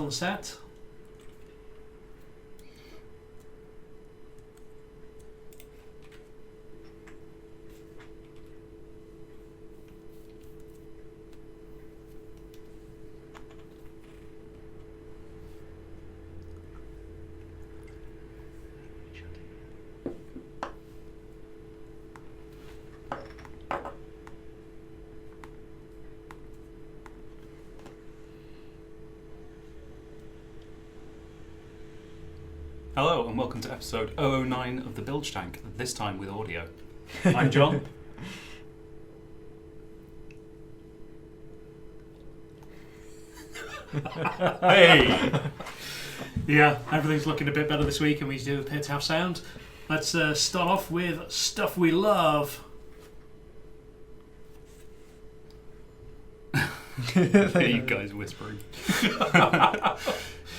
on the set. Hello and welcome to episode 009 of the Bilge Tank, this time with audio. I'm John. Hey! Yeah, everything's looking a bit better this week and we do appear to have sound. Let's start off with stuff we love. You guys whispering.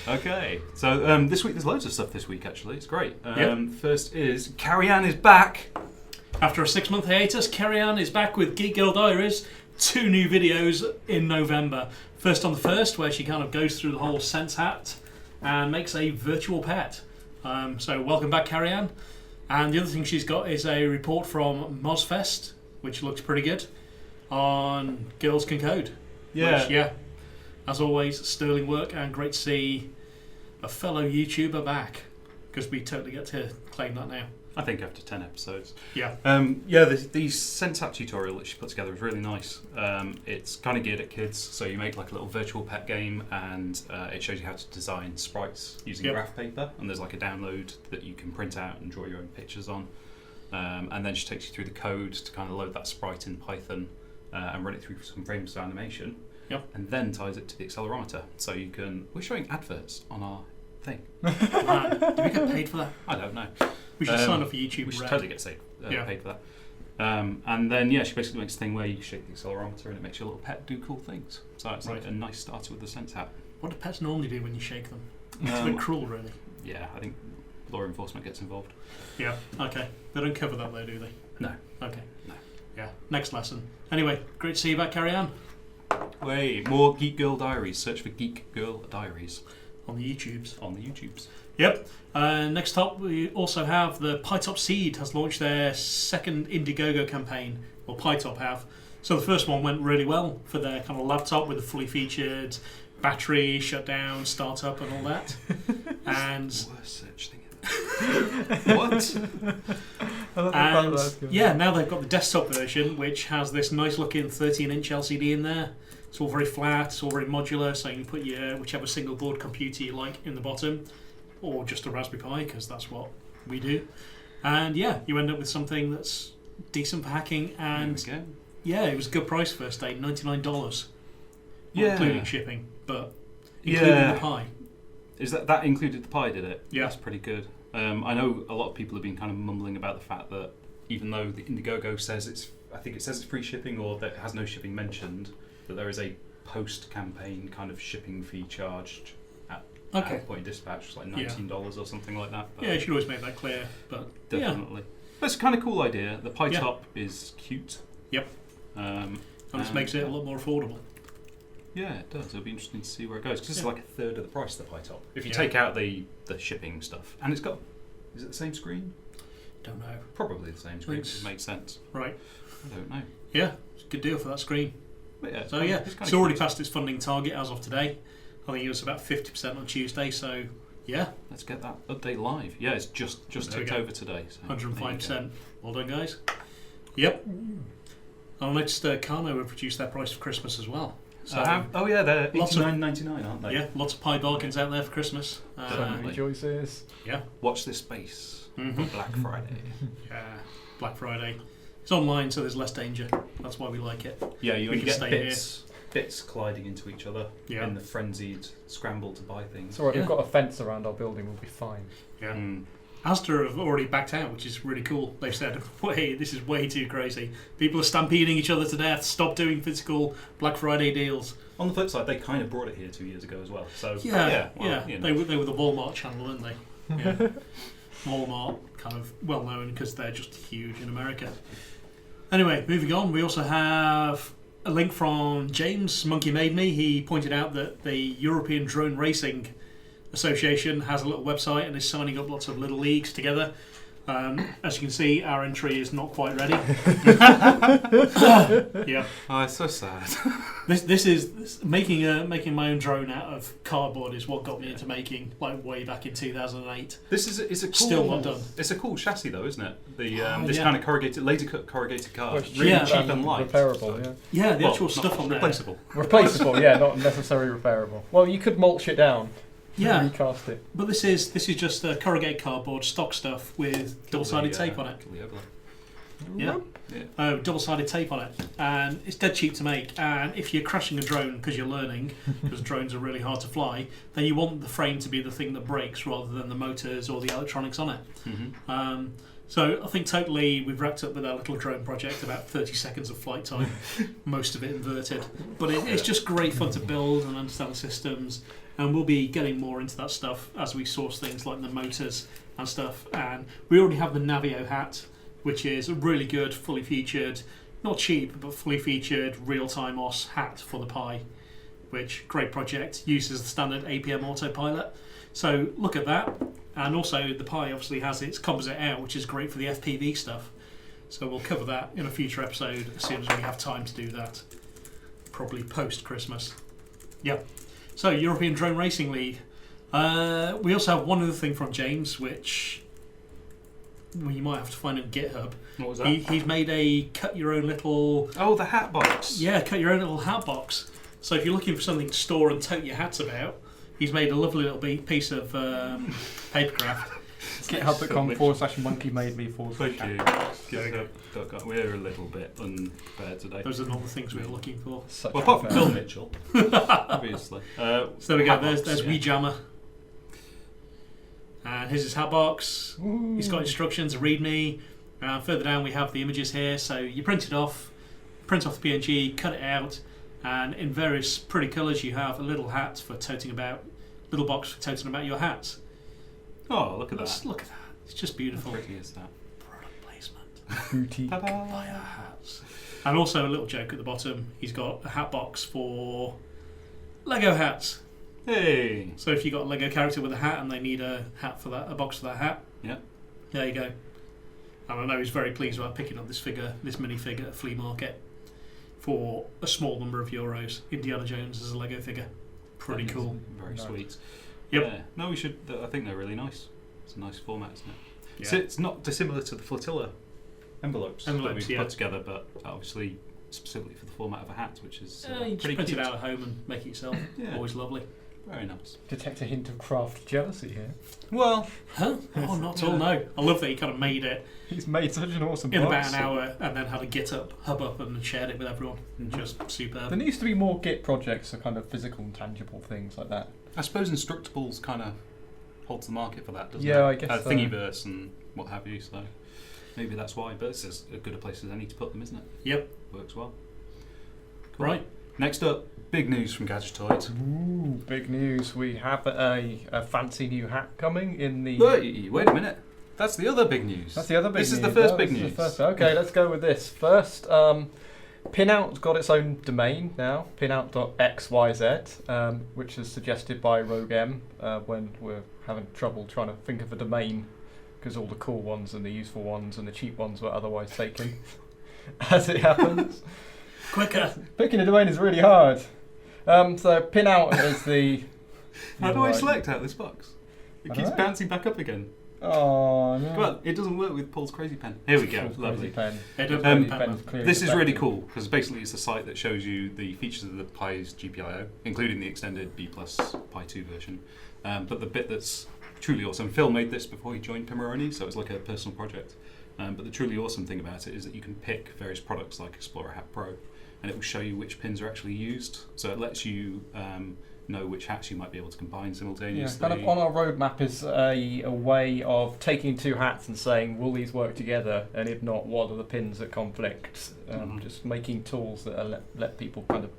Okay, so this week there's loads of stuff this week actually, it's great. First is Carrie-Anne is back. After a 6-month hiatus, Carrie-Anne is back with Geek Girl Diaries. 2 new videos in November. First on the 1st, where she kind of goes through the whole Sense hat and makes a virtual pet. So welcome back, Carrie-Anne. And the other thing she's got is a report from Mozfest, which looks pretty good, on Girls Can Code. Which, as always, sterling work and great to see a fellow YouTuber back, because we totally get to claim that now. I think after 10 episodes. Yeah. The Sense app tutorial that she put together is really nice. It's kind of geared at kids, so you make like a little virtual pet game and it shows you how to design sprites using graph paper, and there's like a download that you can print out and draw your own pictures on. And then she takes you through the code to kind of load that sprite in Python and run it through some frames of animation. Yep. And then ties it to the accelerometer, so you can. We're showing adverts on our thing. Do we get paid for that? I don't know. We should sign up for YouTube. We should Red. totally get paid for that. And then she basically makes a thing where you shake the accelerometer and it makes your little pet do cool things. So it's like a nice starter with the Sense app. What do pets normally do when you shake them? It's a bit cruel, really. Yeah, I think law enforcement gets involved. Yeah. Okay. They don't cover that though, do they? No. Okay. No. Yeah. Next lesson. Anyway, great to see you back, Carrie-Anne. Wait, more Geek Girl Diaries. Search for Geek Girl Diaries. On the YouTubes. On the YouTubes. Yep. Next up, we also have the PyTop Seed has launched their second Indiegogo campaign, or PyTop have. So the first one went really well for their kind of laptop with the fully featured battery, shutdown, startup and all that. And worst search thing ever. What? And now they've got the desktop version, which has this nice looking 13-inch LCD in there. It's all very flat, it's all very modular, so you can put your whichever single board computer you like in the bottom, or just a Raspberry Pi, because that's what we do. And you end up with something that's decent for hacking, and it was a good price first day, $99. Including shipping, but including the Pi. Is that included the Pi, did it? Yeah. That's pretty good. I know a lot of people have been kind of mumbling about the fact that even though the Indiegogo says I think it says it's free shipping, or that it has no shipping mentioned, that there is a post-campaign kind of shipping fee charged at point of dispatch, it's like $19 or something like that. But you should always make that clear. But definitely. But it's a kind of cool idea. The PyTop is cute. Yep. And this makes it a lot more affordable. Yeah, it does. It'll be interesting to see where it goes, because it's like a third of the price of the PyTop. If you take out the shipping stuff. And it's got, is it the same screen? Don't know. Probably the same screen. It makes sense. Right. I don't know. Yeah, it's a good deal for that screen. But it's already passed its funding target as of today. I think it was about 50% on Tuesday, so let's get that update live. Yeah, it's just took over today. So 105%. Well done, guys. Yep. I noticed Kano have reduced their price for Christmas as well. So they're $89.99, aren't they? Yeah, lots of Pi bargains out there for Christmas. So many choices. Yeah. Watch this space for Black Friday. Yeah, Black Friday. It's online, so there's less danger. That's why we like it. Yeah, you can get stay bits colliding into each other in the frenzied scramble to buy things. It's alright, we've got a fence around our building, we'll be fine. Yeah. Asda have already backed out, which is really cool. They've said, this is way too crazy. People are stampeding each other to death. Stop doing physical Black Friday deals. On the flip side, they kind of brought it here 2 years ago as well. So You know. They were the Walmart channel, weren't they? Yeah. Walmart, kind of well known because they're just huge in America. Anyway, moving on, we also have a link from James, Monkey Made Me. He pointed out that the European Drone Racing Association has a little website and is signing up lots of little leagues together. As you can see, our entry is not quite ready. Yeah. Oh, it's so sad. This is making my own drone out of cardboard is what got me into making, like way back in 2008. This is a cool. Still not done. It's a cool chassis though, isn't it? The this yeah. kind of laser cut corrugated card, Well, it's really yeah. cheap and light. Repairable, So- yeah. Yeah, the actual stuff on there. replaceable. Replaceable, yeah, not necessarily repairable. Well, you could mulch it down. Yeah, Recast it. but this is just corrugated cardboard stock stuff with double-sided tape on it. Kill the overlay. Yeah. Double-sided tape on it, and it's dead cheap to make. And if you're crashing a drone because you're learning, because drones are really hard to fly, then you want the frame to be the thing that breaks rather than the motors or the electronics on it. Mm-hmm. So I think totally we've wrapped up with our little drone project, about 30 seconds of flight time, most of it inverted. But it's just great fun to build and understand the systems, and we'll be getting more into that stuff as we source things like the motors and stuff. And we already have the Navio hat, which is a really good, fully featured, not cheap, but fully featured real-time OS hat for the Pi, which, great project, uses the standard APM autopilot. So look at that. And also the Pi obviously has its composite out, which is great for the FPV stuff. So we'll cover that in a future episode as soon as we have time to do that. Probably post-Christmas. Yep. So European Drone Racing League. We also have one other thing from James, which you might have to find on GitHub. What was that? He's made a cut your own little... Oh, the hat box. Yeah, cut your own little hat box. So if you're looking for something to store and tote your hats about, he's made a lovely little piece of papercraft. GitHub.com/monkeymademe. Thank you. We're a little bit unfair today. Those are not the things we were looking for. Well, apart from Phil Mitchell, obviously. So there we go. Hat There's box, Wee Jammer. And here's his hat box. Ooh. He's got instructions, a README. Further down we have the images here. So you print off the PNG, cut it out, and in various pretty colours you have a little hat for toting about, little box for toting about your hats. Oh, look at that. Look at that. It's just beautiful. How pretty is that? Product placement. Boutique. Buy our hats. And also a little joke at the bottom. He's got a hat box for Lego hats. Hey. So if you've got a Lego character with a hat and they need a hat for that, a box for that hat, Yeah. there you go. And I know he's very pleased about picking up this minifigure at a flea market for a small number of euros. Indiana Jones as a Lego figure. Pretty cool. Very Nice. sweet. Yep. Yeah. No, we should. I think they're really nice. It's a nice format, isn't it? Yeah. So it's not dissimilar to the flotilla envelopes that Envelopes, we've yeah. put together, but obviously specifically for the format of a hat, which is You just pretty print cute. it out at home and make it yourself. Yeah. Always lovely. Very nice. Detect a hint of craft jealousy here. Well, Huh? Oh, not at all, no. I love that he kind of made it He's made such an awesome in box. about an hour and then had a hub up and shared it with everyone. Mhm. Just superb. There needs to be more Git projects for kind of physical and tangible things like that. I suppose Instructables kind of holds the market for that, doesn't it? Yeah, I guess so. Thingiverse and what have you, so maybe that's why. But it's as good a place as any to put them, isn't it? Yep. Works well. Cool. Right. Next up, big news from Gadgetoid. Ooh, big news. We have a fancy new hat coming in the... Wait a minute. That's the other big news. That's the other big news. This is the first Oh, big this is news. the first. Okay, let's go with this. First, Pinout's got its own domain now, pinout.xyz, which is suggested by Rogue M when we're having trouble trying to think of a domain because all the cool ones and the useful ones and the cheap ones were otherwise taken, as it happens. Quicker. Picking a domain is really hard. So Pinout is the... How do I Right. select out this box? It I keeps don't know. bouncing back up again. Oh, no. Come on, it doesn't work with Paul's crazy pen. Here we go. Crazy Lovely. pen. It does Um, make it better. This is really cool because basically it's a site that shows you the features of the Pi's GPIO, including the extended B plus Pi 2 version. But the bit that's truly awesome, Phil made this before he joined Pimoroni, so it's like a personal project. But the truly awesome thing about it is that you can pick various products like Explorer Hat Pro, and it will show you which pins are actually used. So it lets you know which hats you might be able to combine Yeah, simultaneously. kind of on our roadmap is a way of taking two hats and saying, will these work together? And if not, what are the pins that conflict? Mhm. Just making tools that let people kind of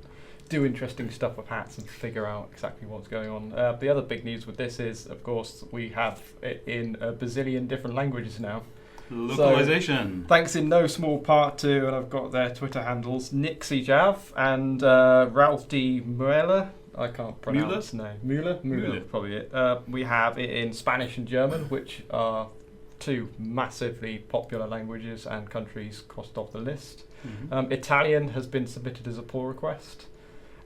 do interesting stuff with hats and figure out exactly what's going on. The other big news with this is, of course, we have it in a bazillion different languages now. Localization. So, thanks in no small part to, and I've got their Twitter handles, Nixie Jav and Ralph D. Mueller. I can't pronounce his name. Mueller, probably it. We have it in Spanish and German, which are two massively popular languages and countries crossed off the list. Mm-hmm. Italian has been submitted as a pull request,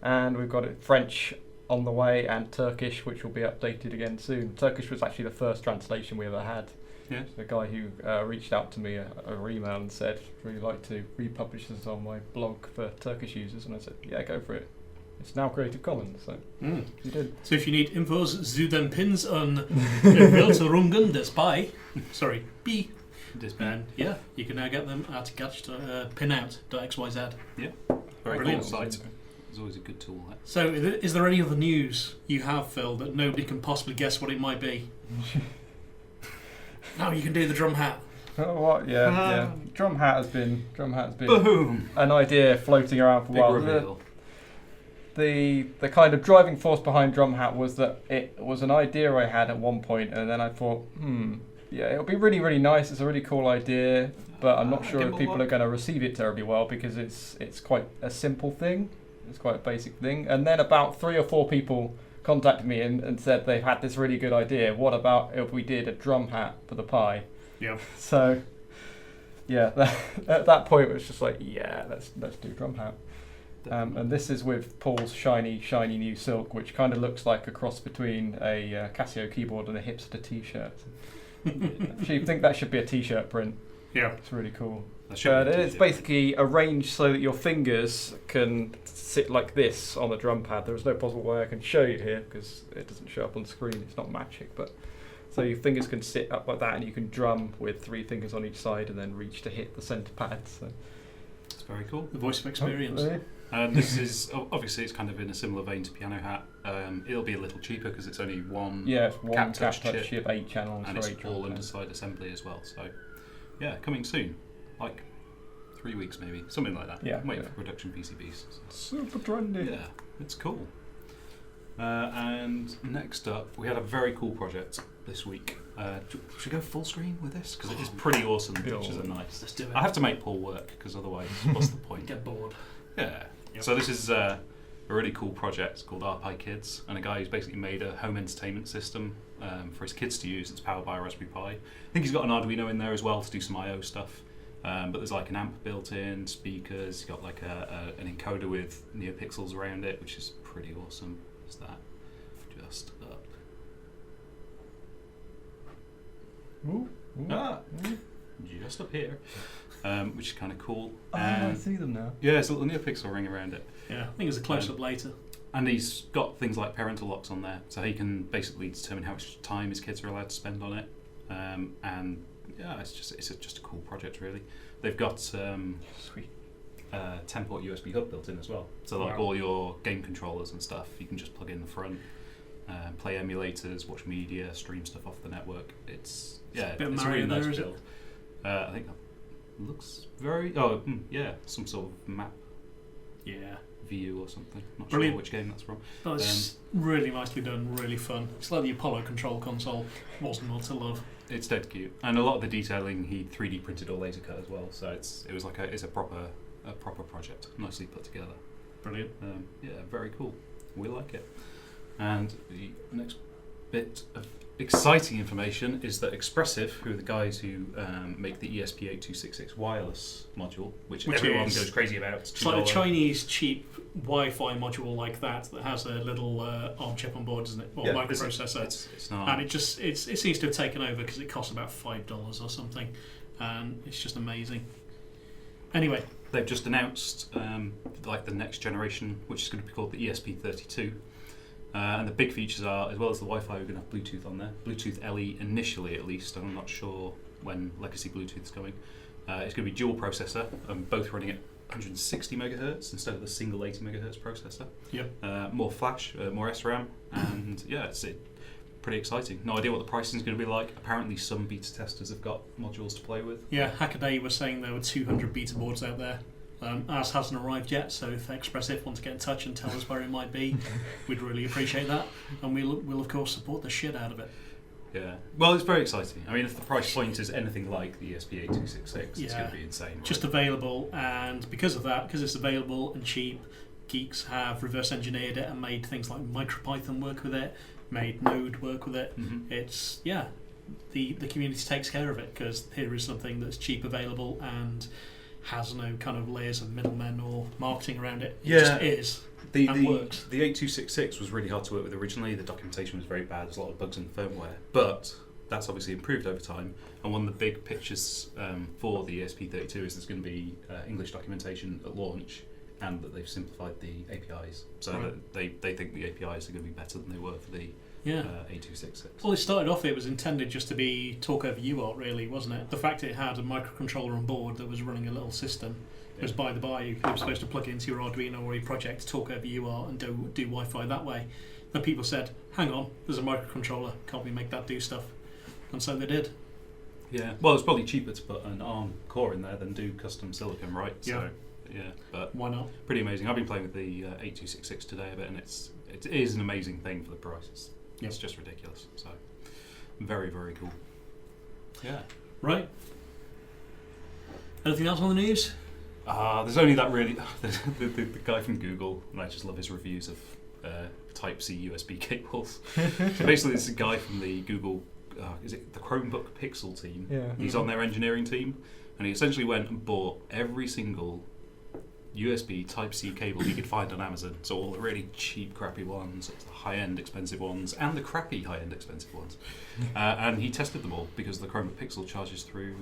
and we've got it French on the way, and Turkish, which will be updated again soon. Turkish was actually the first translation we ever had. Yeah. The guy who reached out to me over email and said, really like to republish this on my blog for Turkish users, and I said, yeah, go for it. It's now Creative Commons, so you did. So if you need infos zu den Pins on Welterungen des Pi, sorry, P, and yeah, you can now get them at pinout.xyz. Yeah, very Brilliant. cool site. It's always a good tool. That. So is there any other news you have, Phil, that nobody can possibly guess what it might be? No, you can do the drum hat. Oh, what? Yeah. Drum hat has been Boom! an idea floating around for a Big while. reveal. The kind of driving force behind Drum Hat was that it was an idea I had at one point, and then I thought, yeah, it'll be really, really nice. It's a really cool idea, but I'm not sure if people are going to receive it terribly well because it's quite a simple thing. It's quite a basic thing. And then about 3 or 4 people contacted me and said they've had this really good idea. What about if we did a drum hat for the Pi? Yeah. So, yeah, at that point it was just like, yeah, let's do drum hat. And this is with Paul's shiny new silk, which kind of looks like a cross between a Casio keyboard and a hipster t-shirt. Actually, you think that should be a t-shirt print. Yeah. It's really cool. But it's basically arranged so that your fingers can sit like this on the drum pad. There's no possible way I can show you here because it doesn't show up on screen. It's not magic, but so your fingers can sit up like that, and you can drum with 3 fingers on each side, and then reach to hit the centre pad. So it's very cool. The voice of experience. And this is obviously it's kind of in a similar vein to Piano Hat. It'll be a little cheaper because it's only one. Yeah, it's one cap touch touch chip, 8 channels, and for it's 8 all drums. underside assembly as well. So yeah, coming soon, like 3 weeks maybe, something like that. Yeah, I'm waiting yeah. for production PCBs. Super trendy. Yeah, it's cool. And next up, we had a very cool project this week. Should we go full screen with this? Because it is pretty awesome. The pictures are nice. Let's do it. I have to make Paul work because otherwise, what's the point? Get bored. Yeah. Yep. So this is a really cool project called RPi Kids, and a guy who's basically made a home entertainment system for his kids to use. It's powered by a Raspberry Pi. I think he's got an Arduino in there as well to do some I/O stuff. But there's like an amp built in, speakers. He's got like an encoder with NeoPixels around it, which is pretty awesome. Is that just up? Ooh, Just up here, which is kind of cool. I see them now. Yeah, it's a little NeoPixel ring around it. Yeah, I think it's a close-up later. And he's got things like parental locks on there, so he can basically determine how much time his kids are allowed to spend on it. And yeah, it's just a cool project, really. They've got Sweet. 10-port USB hub built in as well, so like Wow. all your game controllers and stuff, you can just plug in the front, play emulators, watch media, stream stuff off the network. It's a bit it's a Mario really nice there, is it? build. I think that looks very some sort of map Yeah. view or something. Not Brilliant. sure which game that's from. But it's really nicely done, really fun. It's like the Apollo control console. Wasn't more to love. It's dead cute, and a lot of the detailing he 3D printed or laser cut as well. So it's a proper project, nicely put together. Brilliant. Yeah, very cool. We like it. And the next bit of exciting information is that Expressive, who are the guys who make the ESP8266 wireless module, which everyone is- goes crazy about. It's like a Chinese cheap Wi-Fi module like that has a little ARM chip on board, doesn't it? Or microprocessor. It's not. And it seems to have taken over because it costs about $5 or something, and it's just amazing. Anyway, They've just announced like the next generation, which is going to be called the ESP32. And the big features are, as well as the Wi-Fi, we're going to have Bluetooth on there. Bluetooth LE initially, at least. I'm not sure when legacy Bluetooth is going. It's going to be dual processor, both running at 160 megahertz instead of the single 80 megahertz processor. Yep. More flash, more SRAM, and yeah, it's pretty exciting. No idea what the pricing is going to be like. Apparently, some beta testers have got modules to play with. yeah, Hackaday was saying there were 200 beta boards out there. Ours hasn't arrived yet, so if Expressive want to get in touch and tell us where it might be, we'd really appreciate that, and we'll of course support the shit out of it. Yeah. Well, it's very exciting. I mean, if the price point is anything like the ESP8266, it's going to be insane. Right? Just available, and because of that, because it's available and cheap, geeks have reverse engineered it and made things like MicroPython work with it, made Node work with it. Mm-hmm. It's, the community takes care of it because here is something that's cheap, available, and has no kind of layers of middlemen or marketing around it. It just is. And works. The 8266 was really hard to work with originally. The documentation was very bad. There's a lot of bugs in the firmware. But that's obviously improved over time. And one of the big pictures for the ESP32 is there's going to be English documentation at launch, and that they've simplified the APIs. So that they think the APIs are going to be better than they were for the 8266. Well, it started off, it was intended just to be talk over UART, really, wasn't it? The fact that it had a microcontroller on board that was running a little system was by the by. You were supposed to plug it into your Arduino or your project, talk over UART and do Wi-Fi that way. Then people said, hang on, there's a microcontroller, can't we make that do stuff? And so they did. Yeah, well, it's probably cheaper to put an ARM core in there than do custom silicon, right? Yeah. So, yeah, but why not? Pretty amazing. I've been playing with the 8266 today a bit, and it is an amazing thing for the prices. It's just ridiculous. So, very, very cool. Yeah. Right. Anything else on the news? There's only that really. The guy from Google, and I just love his reviews of Type-C USB cables. So basically, it's a guy from the Google, is it the Chromebook Pixel team? Yeah. He's on their engineering team, and he essentially went and bought every single USB Type-C cable he could find on Amazon. So all the really cheap, crappy ones, the high-end, expensive ones, and the crappy, high-end, expensive ones. And he tested them all because the Chromebook Pixel charges through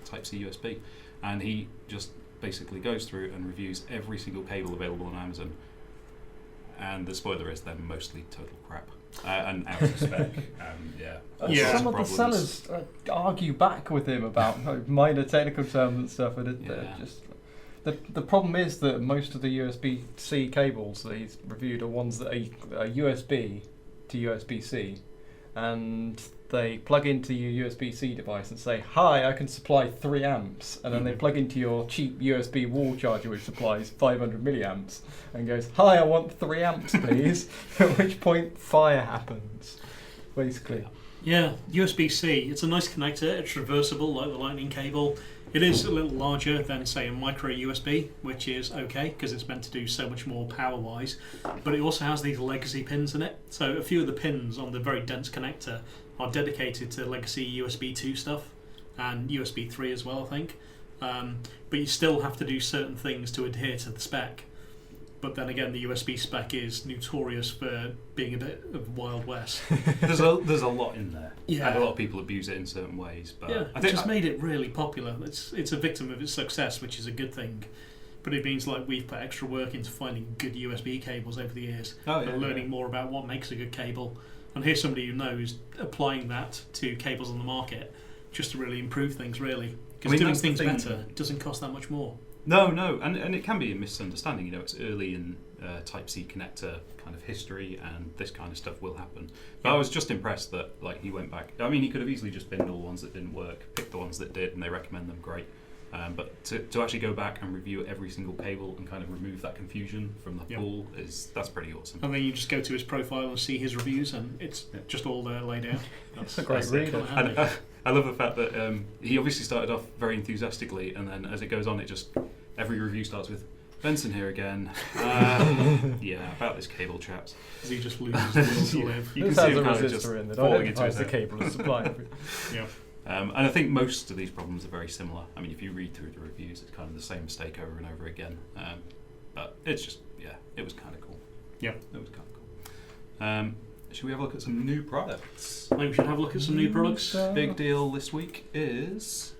Type-C USB. And he just basically goes through and reviews every single cable available on Amazon. And the spoiler is they're mostly total crap. And out of spec. Some of the sellers argue back with him about minor technical terms and stuff. And just the problem is that most of the USB-C cables that he's reviewed are ones that are USB to USB-C. And they plug into your USB-C device and say, hi, I can supply 3 amps. And then they plug into your cheap USB wall charger, which supplies 500 milliamps, and goes, hi, I want 3 amps, please. At which point, fire happens, basically. Yeah, USB-C, it's a nice connector. It's reversible, like the lightning cable. It is a little larger than, say, a micro USB, which is okay, because it's meant to do so much more power-wise. But it also has these legacy pins in it. So a few of the pins on the very dense connector are dedicated to legacy USB 2 stuff, and USB 3 as well, I think. But you still have to do certain things to adhere to the spec. But then again, the USB spec is notorious for being a bit of Wild West. There's a lot in there. Yeah. And a lot of people abuse it in certain ways. But yeah, it just made it really popular. It's a victim of its success, which is a good thing. But it means like we've put extra work into finding good USB cables over the years, and learning more about what makes a good cable. And here's somebody who knows applying that to cables on the market just to really improve things, really. Because doing things better doesn't cost that much more. No, and it can be a misunderstanding. You know, it's early in Type-C connector kind of history, and this kind of stuff will happen. But I was just impressed that like he went back. I mean, he could have easily just binned all the ones that didn't work, picked the ones that did, and they recommend them. Great. But to actually go back and review every single cable and kind of remove that confusion from the pool that's pretty awesome. And then you just go to his profile and see his reviews, and it's just all there laid out. That's a great read. And I love the fact that he obviously started off very enthusiastically, and then as it goes on, every review starts with Benson here again. About this cable, chaps. Because he just loses the will to live. You can This see has a him kind of just resistor in that falling into identifies his the head. cable and supply. Yeah. And I think most of these problems are very similar. I mean, if you read through the reviews, it's kind of the same mistake over and over again. But it's just, it was kind of cool. Yeah. It was kind of cool. Should we have a look at some new products? Maybe we should have a look at some new products. Big deal this week is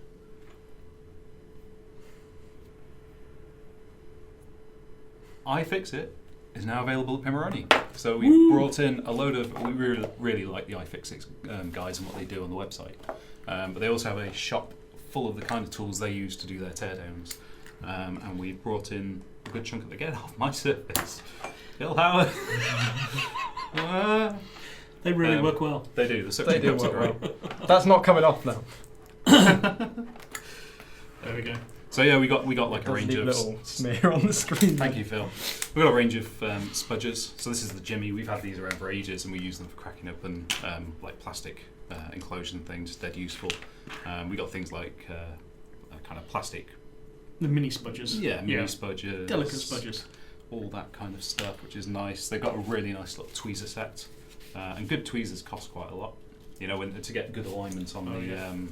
iFixit is now available at Pimoroni. So we brought in a load of. We really like the iFixit guys and what they do on the website. But they also have a shop full of the kind of tools they use to do their teardowns. And we brought in a good chunk of the get off my surface. Bill Howard. They really work well. They do. They do work well. That's not coming off now. There we go. So yeah, we got like a Does range leave of little smear on the screen. Thank you, Phil. We've got a range of spudgers. So this is the Jimmy. We've had these around for ages, and we use them for cracking open like plastic enclosures and things. Dead useful. We got things like kind of plastic. The mini spudgers. Yeah, mini spudgers. Delicate spudgers. All that kind of stuff, which is nice. They've got a really nice little tweezer set, and good tweezers cost quite a lot. You know, to get good alignments on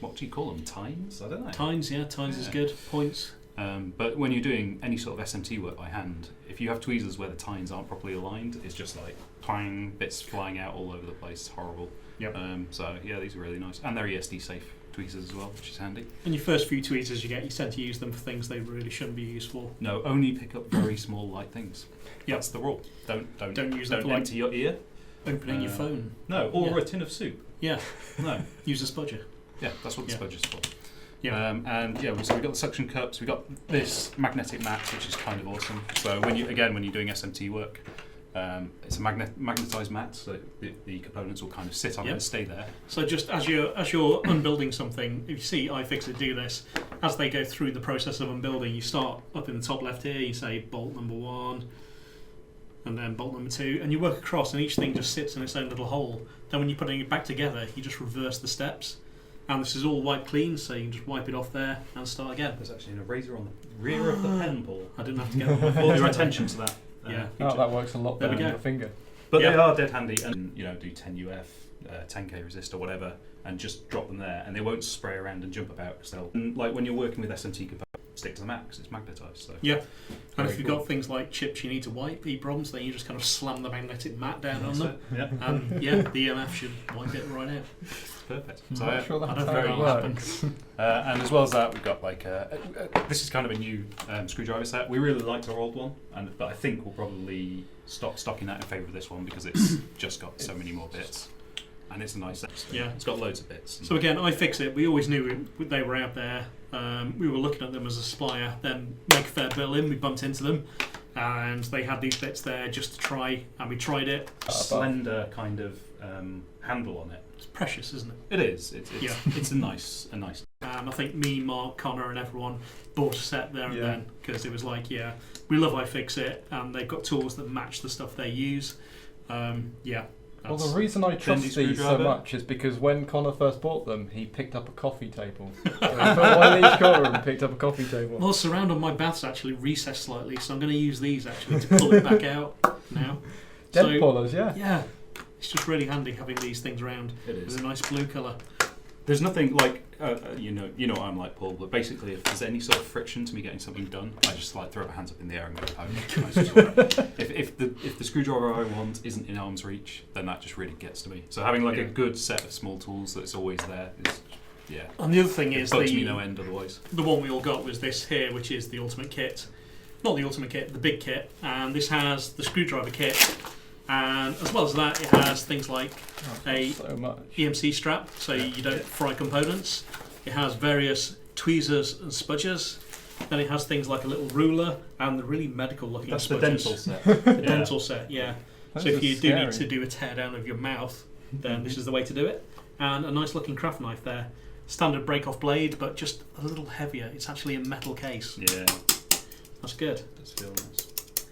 what do you call them? Tines? I don't know. Tines, yeah. Tines is good. Points. But when you're doing any sort of SMT work by hand, if you have tweezers where the tines aren't properly aligned, it's just like twang, bits flying out all over the place. It's horrible. Yep. So yeah, these are really nice, and they're ESD safe tweezers as well, which is handy. And your first few tweezers you tend to use them for things they really shouldn't be used for. No, only pick up very small light things. Yep. That's the rule. Don't use them don't for empty your ear. Opening your phone. No, or a tin of soup. Yeah. No. Use a spudger. Yeah, that's what the spudger's for. Yeah. And yeah, so we've got the suction cups, we've got this magnetic mat, which is kind of awesome. So when you're doing SMT work, it's a magnetized mat, so the components will kind of sit on it and stay there. So just as you're unbuilding something, if you see iFixit do this, as they go through the process of unbuilding, you start up in the top left here, you say bolt number 1, and then bolt number 2, and you work across, and each thing just sits in its own little hole. Then when you're putting it back together, you just reverse the steps. And this is all wiped clean, so you can just wipe it off there and start again. There's actually an eraser on the rear of the pen, Paul. I didn't have to get on my Call your attention to that. Yeah. Oh, that works a lot There better we than go. your finger. But they are dead handy, and do 10 UF, 10k resist or whatever, and just drop them there, and they won't spray around and jump about. Because they'll, like when you're working with SMT components, stick to the mat because it's magnetized. So Yeah, and if you've cool. got things like chips you need to wipe, EEPROMs, then you just kind of slam the magnetic mat down on them, Yeah, and the EMF should wipe it right out. perfect. I'm So not sure I that's don't how know it how it works. and as well as that, we've got like this is kind of a new screwdriver set. We really liked our old one, but I think we'll probably stop stocking that in favour of this one because it's just got so many more bits, and it's a nice set. Yeah. It's got loads of bits. So again, iFixit, we always knew they were out there. We were looking at them as a supplier. Then Make a Fair Bill in, we bumped into them, and they had these bits there just to try, and we tried it. slender kind of handle on it. It's precious, isn't it? It is. It's a nice. And I think me, Mark, Connor, and everyone bought a set there and then because it was like, we love iFixit, and they've got tools that match the stuff they use. Well, the reason I trust these so screwdriver. much is because when Connor first bought them, he picked up a coffee table. So he put one in each corner and picked up a coffee table. Well, the surround on my bath's actually recessed slightly, so I'm going to use these actually to pull it back out now. Dead pullers, Yeah, it's just really handy having these things around. It is. With a nice blue colour. There's nothing like you know what I'm like, Paul. But basically, if there's any sort of friction to me getting something done, I just like throw my hands up in the air and go home. if the screwdriver I want isn't in arm's reach, then that just really gets to me. So having like a good set of small tools that's always there is And the other thing is bugs me no end otherwise. The one we all got was this here, which is the ultimate kit. Not the ultimate kit, the big kit. And this has the screwdriver kit. And as well as that, it has things like a so much. EMC strap, so you don't fry components. It has various tweezers and spudgers. Then it has things like a little ruler and the really medical looking That's spudgers. the dental set. The dental set, yeah. Those So if are you do scary. need to do a tear down of your mouth, then this is the way to do it. And a nice looking craft knife there. Standard break off blade, but just a little heavier. It's actually a metal case. Yeah, That's good. that's feel nice.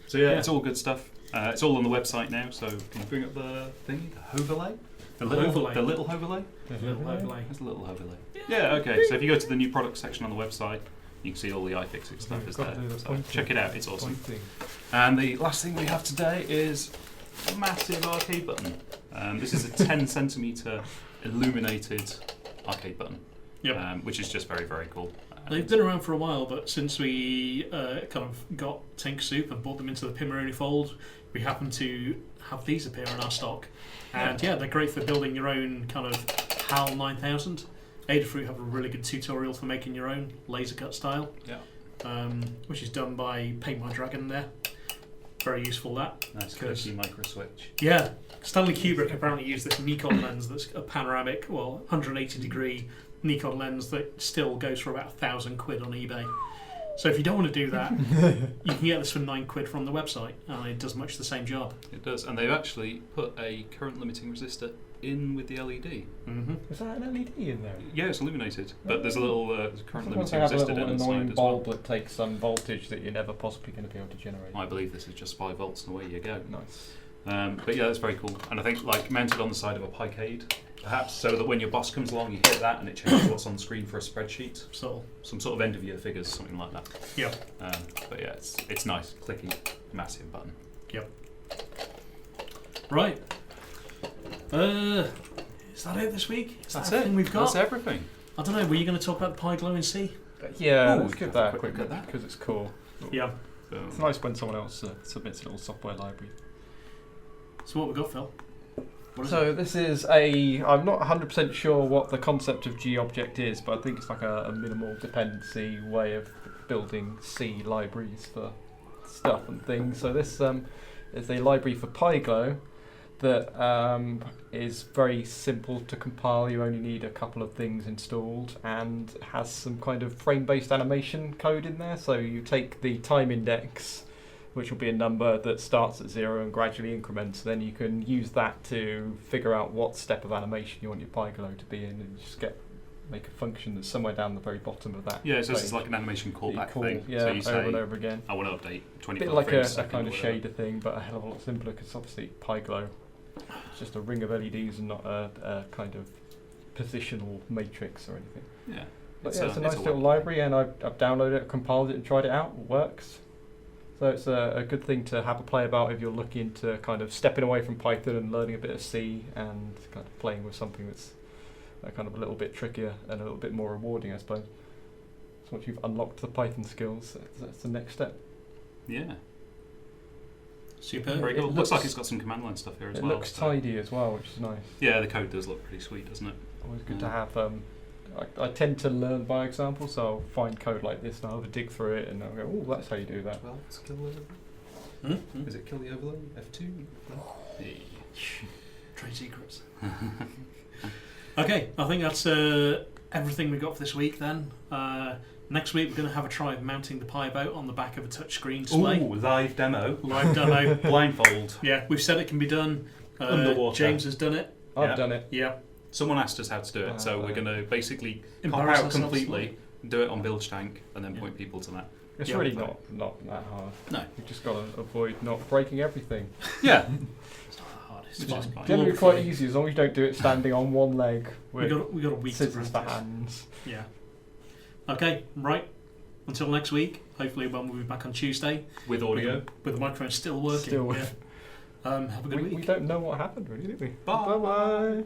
So yeah, it's all good stuff. It's all on the website now. So can you bring up the thing? The Hoverlay? The little Overlay. The little Hoverlay? Little overlay. There's a little overlay. Yeah, okay. So if you go to the new product section on the website, you can see all the iFixit stuff is there. So check it out, it's awesome. And the last thing we have today is a massive arcade button. This is a 10 centimetre illuminated arcade button, which is just very, very cool. They've been around for a while, but since we kind of got Tank Soup and brought them into the Pimoroni fold, we happen to have these appear in our stock. And they're great for building your own kind of HAL 9000. Adafruit have a really good tutorial for making your own laser cut style, which is done by Paint My Dragon there. Very useful that. Nice curvy micro switch. Yeah, Stanley Kubrick apparently used this Nikon lens that's a panoramic, 180 degree Nikon lens that still goes for about £1,000 on eBay. So if you don't want to do that, you can get this for £9 from the website, and it does much the same job. It does, and they've actually put a current limiting resistor in with the LED. Mm-hmm. Is that an LED in there? Yeah, it's illuminated, but there's a little current Sometimes limiting they have a resistor little down the annoying side as well. bulb that takes some voltage that you're never possibly going to be able to generate. I believe this is just 5 volts, and away you go. Nice. But yeah, that's very cool, and I think like mounted on the side of a Picade, perhaps, so that when your boss comes along, you hit that, and it changes what's on screen for a spreadsheet. So, Some sort of end of year figures, something like that. yeah. But yeah, it's nice, clicky, massive button. Right. Is that it this week? Is That's that everything it. we've got? That's everything. I don't know. Were you going to talk about the Pi Glow in C? Yeah, Ooh, let's we give can have that a a quick quick look look at that. because it's cool. Yeah. It's nice when someone else submits a little software library. So what we got, Phil? What is So it? this is I'm not 100% sure what the concept of G-Object is, but I think it's like a minimal dependency way of building C libraries for stuff and things. So this is a library for PyGlow that is very simple to compile. You only need a couple of things installed and has some kind of frame-based animation code in there. So you take the time index, which will be a number that starts at 0 and gradually increments. Then you can use that to figure out what step of animation you want your PyGlow to be in, and just make a function that's somewhere down the very bottom of that. Yeah, so this page. is like an animation callback Call, thing. yeah, so you over say, and over again. I want to update A 25 bit like frames a second kind or of whatever. shader thing, but a hell of a lot simpler because obviously PyGlow, it's just a ring of LEDs and not a kind of positional matrix or anything. Yeah. But yeah, it's a nice web little library. library, and I've downloaded it, compiled it, and tried it out. It works. So it's a good thing to have a play about if you're looking to kind of stepping away from Python and learning a bit of C and kind of playing with something that's kind of a little bit trickier and a little bit more rewarding, I suppose. So once you've unlocked the Python skills, that's the next step. Yeah. Superb. Very It cool. Looks looks- like it's got some command line stuff here as It well. looks so- tidy as well, which is nice. Yeah, the code does look pretty sweet, doesn't it? Always good to Yeah. have. I tend to learn by example, so I'll find code like this and I'll have a dig through it and I'll go, oh, that's how you do that. Well, let's kill the... Hmm? Is it kill the overlay? F2? Hey. Trade secrets. Okay, I think that's everything we got for this week then. Next week we're going to have a try of mounting the Pi boat on the back of a touchscreen display. Ooh, live demo. Live demo. Blindfold. Yeah, we've said it can be done. Underwater. James has done it. I've Yeah. done it. Yeah. Someone asked us how to do it, so we're going to basically cop Embarrass out ourselves completely, do it on Bilge Tank, and then Yeah. point people to that. It's Yeah. really not that hard. No. You've just got to avoid not breaking everything. Yeah. It's not that hard. It's Which fine. is fine. Generally All quite free. easy as long as you don't do it standing on one leg We with got a week to scissors for practice. hands. Yeah. Okay, right. Until next week, hopefully when we'll be back on Tuesday With audio. with the microphone still working. Still yeah. Have a good week. We don't know what happened really, do we? Bye. Bye-bye.